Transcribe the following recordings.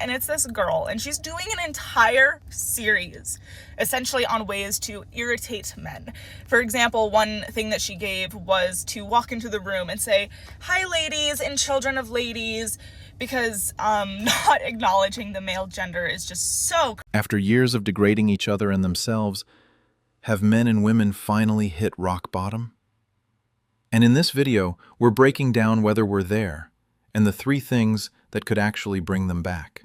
and it's this girl, and she's doing an entire series essentially on ways to irritate men. For example, one thing that she gave was to walk into the room and say, "Hi ladies and children of ladies," because not acknowledging the male gender is just so... After years of degrading each other and themselves, have men and women finally hit rock bottom? And in this video, we're breaking down whether we're there, and the 3 things that could actually bring them back.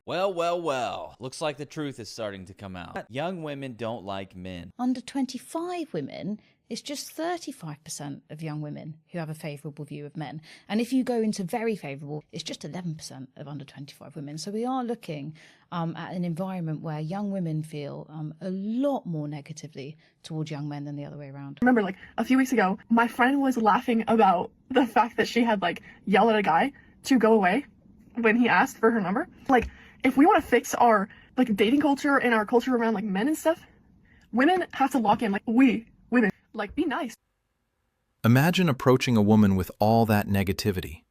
Well. Looks like the truth is starting to come out. Young women don't like men. Under 25 women, it's just 35% of young women who have a favourable view of men. And if you go into very favourable, it's just 11% of under 25 women. So we are looking at an environment where young women feel a lot more negatively towards young men than the other way around. I remember like a few weeks ago, my friend was laughing about the fact that she had like yelled at a guy to go away when he asked for her number. Like, if we want to fix our like dating culture and our culture around like men and stuff, women have to lock in. Like, we women, like, be nice. Imagine approaching a woman with all that negativity.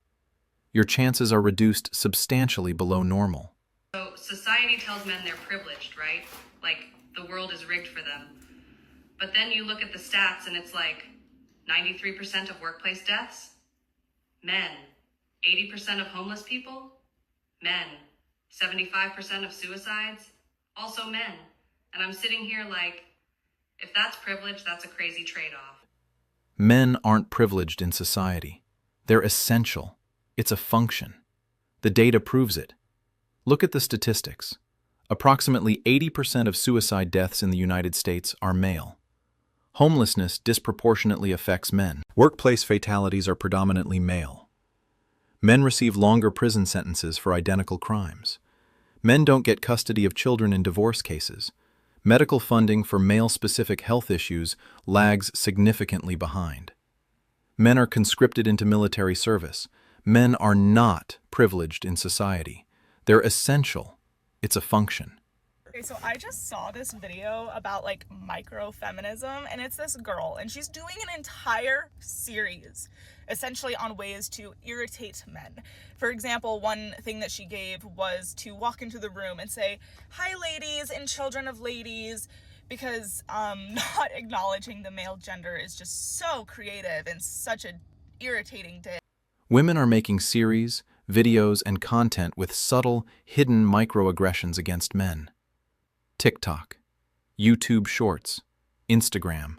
Your chances are reduced substantially below normal. So society tells men they're privileged, right? Like the world is rigged for them. But then you look at the stats and it's like 93% of workplace deaths, men. 80% of homeless people, men. 75% of suicides, also men. And I'm sitting here like, if that's privilege, that's a crazy trade-off. Men aren't privileged in society. They're essential. It's a function. The data proves it. Look at the statistics. Approximately 80% of suicide deaths in the United States are male. Homelessness disproportionately affects men. Workplace fatalities are predominantly male. Men receive longer prison sentences for identical crimes. Men don't get custody of children in divorce cases. Medical funding for male-specific health issues lags significantly behind. Men are conscripted into military service. Men are not privileged in society. They're essential. It's a function. Okay, so I just saw this video about like microfeminism, and it's this girl, and she's doing an entire series essentially on ways to irritate men. For example, one thing that she gave was to walk into the room and say, "Hi ladies and children of ladies," because not acknowledging the male gender is just so creative and such an irritating day. Women are making series, videos, and content with subtle, hidden microaggressions against men. TikTok, YouTube Shorts, Instagram.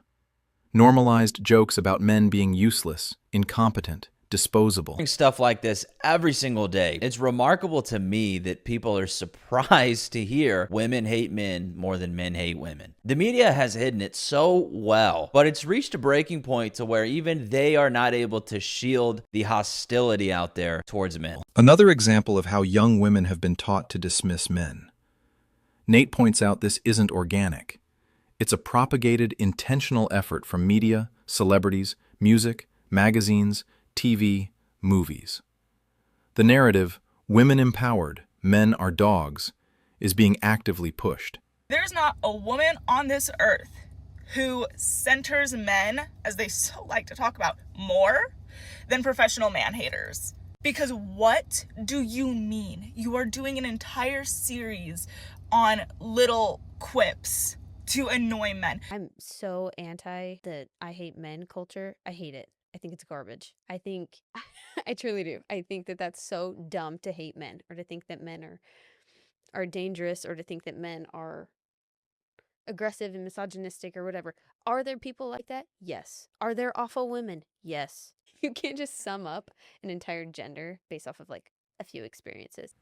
Normalized jokes about men being useless, incompetent, disposable. Stuff like this every single day. It's remarkable to me that people are surprised to hear women hate men more than men hate women. The media has hidden it so well, but it's reached a breaking point to where even they are not able to shield the hostility out there towards men. Another example of how young women have been taught to dismiss men. Nate points out this isn't organic. It's a propagated, intentional effort from media, celebrities, music, magazines, TV, movies. The narrative, women empowered, men are dogs, is being actively pushed. There's not a woman on this earth who centers men, as they so like to talk about, more than professional man-haters. Because what do you mean? You are doing an entire series on little quips to annoy men. I'm so anti the I hate men culture. I hate it. I think it's garbage. I truly do. I think that that's so dumb to hate men, or to think that men are dangerous, or to think that men are aggressive and misogynistic or whatever. Are there people like that? Yes. Are there awful women? Yes. You can't just sum up an entire gender based off of like a few experiences.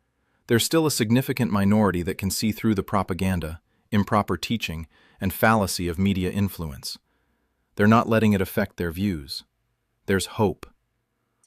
There's still a significant minority that can see through the propaganda, improper teaching, and fallacy of media influence. They're not letting it affect their views. There's hope.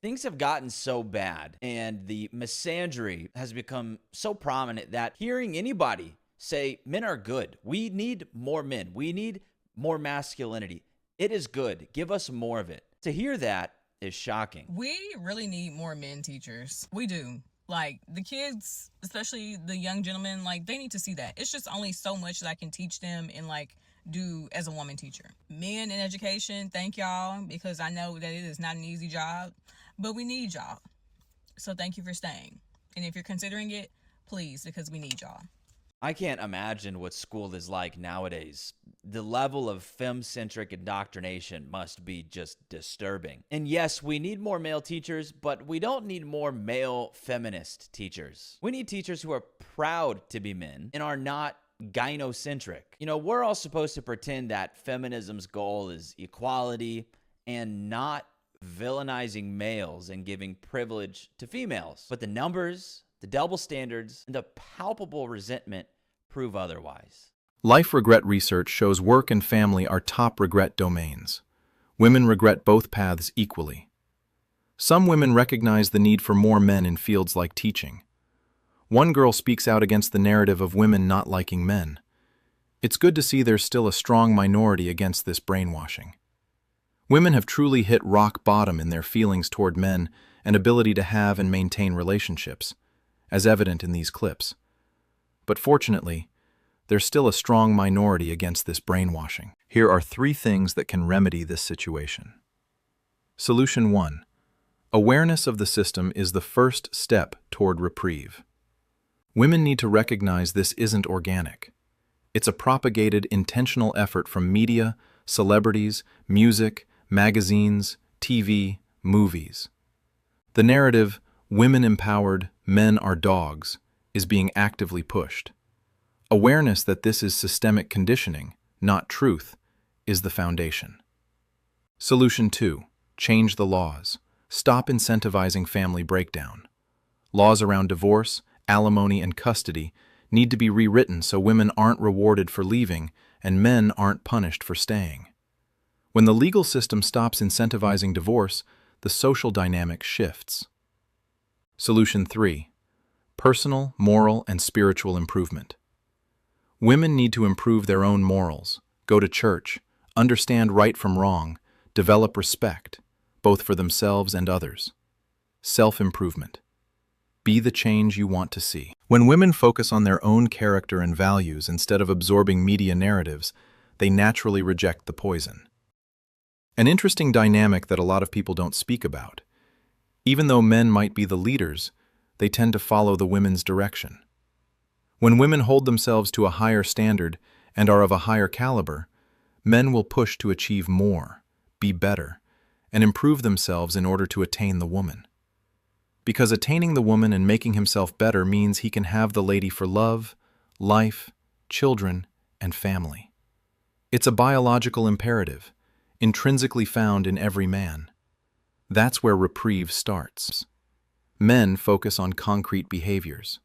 Things have gotten so bad, and the misandry has become so prominent that hearing anybody say men are good, we need more men, we need more masculinity, it is good, give us more of it. To hear that is shocking. We really need more men teachers. We do. Like, the kids, especially the young gentlemen, like, they need to see that. It's just only so much that I can teach them and, like, do as a woman teacher. Men in education, thank y'all, because I know that it is not an easy job, but we need y'all. So thank you for staying. And if you're considering it, please, because we need y'all. I can't imagine what school is like nowadays. The level of femme-centric indoctrination must be just disturbing. And yes, we need more male teachers, but we don't need more male feminist teachers. We need teachers who are proud to be men and are not gynocentric. You know, we're all supposed to pretend that feminism's goal is equality and not villainizing males and giving privilege to females. But the numbers, the double standards, and the palpable resentment prove otherwise. Life regret research shows work and family are top regret domains. Women regret both paths equally. Some women recognize the need for more men in fields like teaching. One girl speaks out against the narrative of women not liking men. It's good to see there's still a strong minority against this brainwashing. Women have truly hit rock bottom in their feelings toward men and ability to have and maintain relationships, as evident in these clips. But fortunately, there's still a strong minority against this brainwashing. Here are 3 things that can remedy this situation. Solution 1. Awareness of the system is the first step toward reprieve. Women need to recognize this isn't organic. It's a propagated, intentional effort from media, celebrities, music, magazines, TV, movies. The narrative, women empowered, men are dogs, is being actively pushed. Awareness that this is systemic conditioning, not truth, is the foundation. Solution 2. Change the laws. Stop incentivizing family breakdown. Laws around divorce, alimony, and custody need to be rewritten so women aren't rewarded for leaving and men aren't punished for staying. When the legal system stops incentivizing divorce, the social dynamic shifts. Solution 3. Personal, moral, and spiritual improvement. Women need to improve their own morals, go to church, understand right from wrong, develop respect, both for themselves and others. Self-improvement. Be the change you want to see. When women focus on their own character and values instead of absorbing media narratives, they naturally reject the poison. An interesting dynamic that a lot of people don't speak about. Even though men might be the leaders, they tend to follow the women's direction. When women hold themselves to a higher standard and are of a higher caliber, men will push to achieve more, be better, and improve themselves in order to attain the woman. Because attaining the woman and making himself better means he can have the lady for love, life, children, and family. It's a biological imperative, intrinsically found in every man. That's where reprieve starts. Men focus on concrete behaviors.